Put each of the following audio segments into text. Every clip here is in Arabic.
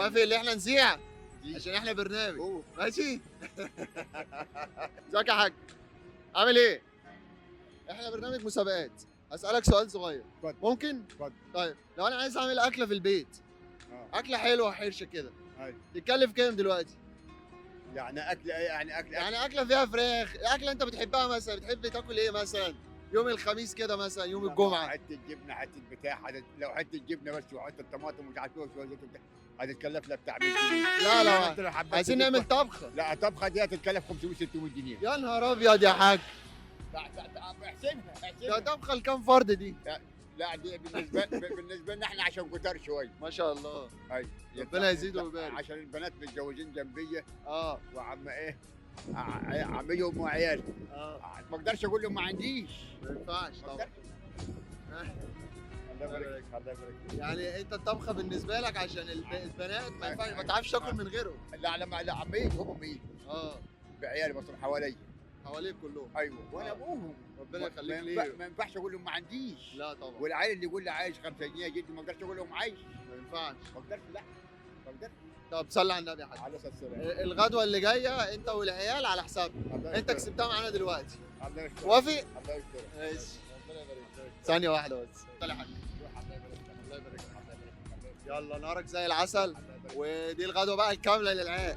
موافق اللي احنا نذيع عشان احنا برنامج. ماشي. ازيك يا حاج؟ عامل ايه؟ احنا برنامج مسابقات. اسالك سؤال صغير. اتفضل. ممكن؟ اتفضل. طيب لو انا عايز اعمل اكله في البيت، اكله حلوه حرشه كده، ايوه. تتكلف كام دلوقتي؟ يعني اكل ايه؟ يعني اكل يعني اكله فيها فراخ، اكله انت بتحبها مثلا، بتحب تاكل ايه مثلا؟ يوم الخميس كده مثلا، يوم الجمعه. حته جبنه، حته بتاع، لو حته جبنه بس وحته طماطم ومش عارف ايه وشويه زيت وبتاع، هتتكلف لها بتاع 100 جنيه. لا لا، إنما أنت لو حبيت عايزين تجيب نعمل طبخه. لا، طبخه دي هتتكلف 500 600 جنيه. يا نهار ابيض يا حاج، احسبها ده احسبها. طبخه لكام فرد دي؟ لا دي بالنسبه لنا احنا عشان كتار شويه. ما شاء الله. ايوه. ربنا يزيد ويبارك. عشان البنات متجوزين جنبيه اه وعم ايه، عميهم وعيال. ما اقدرش اقول لهم ما عنديش. ما ينفعش طبعا. الله يبارك فيك، الله يبارك فيك. يعني انت الطبخه بالنسبه لك عشان البنات ما ينفعش، ما تعرفش تاكل من غيرهم. لا عمي هم مين؟ اه بعيالي بصر حواليا. حواليك كلهم. ايوه وانا ابوهم. ربنا يخليك ليه. ما ينفعش اقول لهم ما عنديش. لا طبعا والعيل اللي يقول لي عايش 5 جنيه جدي ما اقدرش اقول لهم عايش. ما ينفعش. ما اقدرش، لا ما اقدرش. طب صلي على النبي يا حاج. على اساس الغدوه اللي جايه انت والعيال على حسابنا، انت كسبتها معانا دلوقتي. الله يستر. موافق؟ الله يستر. ماشي. ربنا يبارك فيك. ثانيه واحده بس. صلي يا حاج. الله يبارك فيك. الله يبارك فيك. الله يبارك فيك. يلا نارك زي العسل. الله يبارك فيك. ودي الغدوه بقى الكامله للعيال.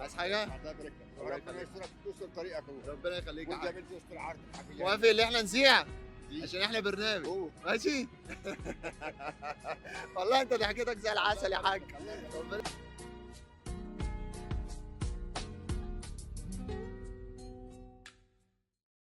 عايز حاجه؟ الله يبارك فيك. ربنا يسترك توصل طريقك اهو. ربنا يخليك يا وانت حاج. بنت يستر عرضك حبيبي. موافق اللي احنا نذيع عشان احنا برنامج. أوه. ماشي. والله انت ضحكتك زي العسل يا حاج. الله يبارك فيك. ربنا